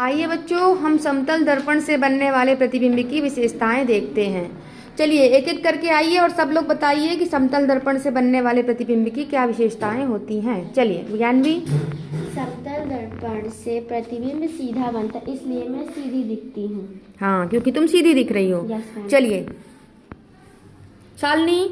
आइए बच्चों, हम समतल दर्पण से बनने वाले प्रतिबिंब की विशेषताएं देखते हैं। चलिए एक एक करके आइए और सब लोग बताइए कि समतल दर्पण से बनने वाले प्रतिबिंब की क्या विशेषताएं होती हैं। चलिए ज्ञानवी। समतल दर्पण से प्रतिबिंब सीधा बनता है, इसलिए मैं सीधी दिखती हूँ। हाँ, क्योंकि तुम सीधी दिख रही हो। Yes, ma'am. चलिए शालिनी।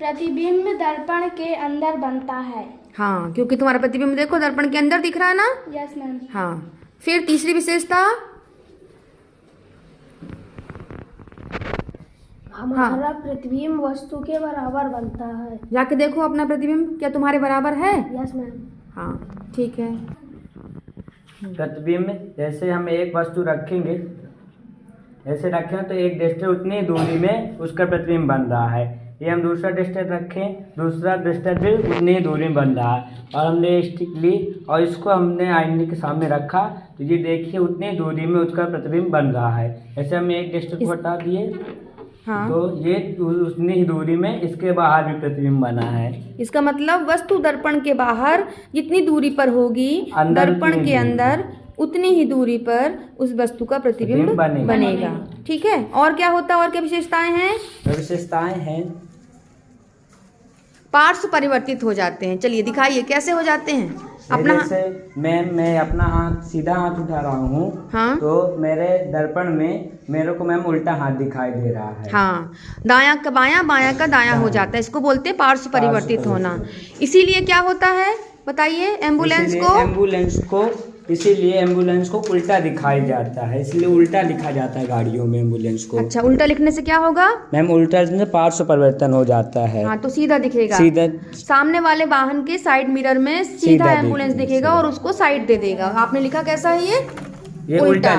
प्रतिबिंब दर्पण के अंदर बनता है। हाँ, क्योंकि तुम्हारा प्रतिबिंब देखो दर्पण के अंदर दिख रहा है ना। Yes ma'am. हाँ, फिर तीसरी विशेषता। हमारा प्रतिबिंब वस्तु के बराबर बनता है। जाके देखो अपना प्रतिबिंब क्या तुम्हारे बराबर है। Yes ma'am. हाँ ठीक है। प्रतिबिंब जैसे हम एक वस्तु रखेंगे, ऐसे रखें तो एक डिस्टेंस उतनी दूरी में उसका प्रतिबिंब बन रहा है। ये हम दूसरा डिस्टेंस रखें, दूसरा डिस्टेंस भी उतनी ही दूरी में बन रहा है। और हमने स्टिक ली और इसको हमने आईने के सामने रखा तो ये देखिए उतनी दूरी में उसका प्रतिबिंब बन रहा है। ऐसे हम एक डिस्टेंस को हटा दिए। हाँ। तो ये उतनी ही दूरी में इसके बाहर भी प्रतिबिंब बना है। इसका मतलब वस्तु दर्पण के बाहर जितनी दूरी पर होगी दर्पण के अंदर उतनी ही दूरी पर उस वस्तु का प्रतिबिंब बनेगा। ठीक है, और क्या होता है, और क्या विशेषताएं हैं? विशेषताएं हैं पार्श्व परिवर्तित हो जाते हैं। चलिए दिखाइए कैसे हो जाते हैं। अपना मैं अपना हाथ सीधा हाथ उठा रहा हूँ। हाँ? तो मेरे दर्पण में मेरे को मैम उल्टा हाथ दिखाई दे रहा है। हाँ, दायां का बायां, बायां का दायां हो जाता है। इसको बोलते हैं पार्श्व परिवर्तित होना। इसीलिए क्या होता है बताइए? इसीलिए एम्बुलेंस को उल्टा दिखाई जाता है, इसलिए उल्टा लिखा जाता है गाड़ियों में एम्बुलेंस को। अच्छा, उल्टा लिखने से क्या होगा मैम? उल्टा से पार्श्व परिवर्तन हो जाता है। हाँ, तो सीधा दिखेगा। सीधा सामने वाले वाहन के साइड मिरर में सीधा एम्बुलेंस दिखेगा और उसको साइड दे देगा। आपने लिखा कैसा है ये उल्टा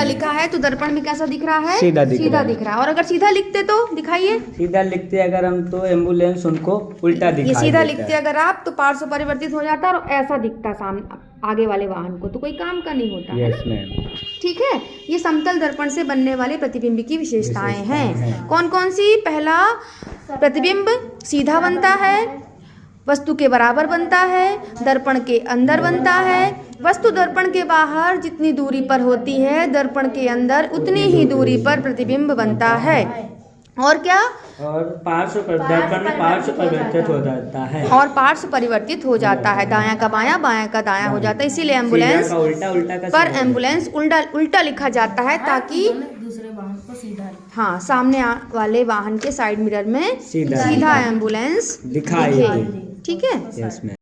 लिखा है, तो दर्पण में कैसा दिख रहा है? सीधा दिख रहा है। और अगर सीधा लिखते तो दिखाइए। सीधा लिखते अगर हम तो एम्बुलेंस उनको उल्टा दिखाई ये सीधा लिखते अगर आप तो पार्श्व परिवर्तित हो जाता और ऐसा दिखता सामने आगे वाले वाहन को, तो कोई काम का नहीं होता। Yes ma'am. ठीक है, ये समतल दर्पण से बनने वाले प्रतिबिंब की विशेषताएं हैं। कौन कौन सी? पहला, प्रतिबिंब सीधा बनता है, वस्तु के बराबर बनता है, दर्पण के अंदर बनता है, वस्तु दर्पण के बाहर जितनी दूरी पर होती है दर्पण के अंदर उतनी ही दूरी पर प्रतिबिंब बनता है। और क्या? और दर्पण में पार्श्व परिवर्तित हो जाता है। और पार्श्व परिवर्तित हो जाता है, दायां का बायां, बायां का दायां हो जाता है। इसीलिए एम्बुलेंस पर एम्बुलेंस उल्टा लिखा जाता है ताकि दूसरे वाहन को सीधा। हाँ, सामने वाले वाहन के साइड मिरर में सीधा एम्बुलेंस दिखाई दे। ठीक है। Yes ma'am.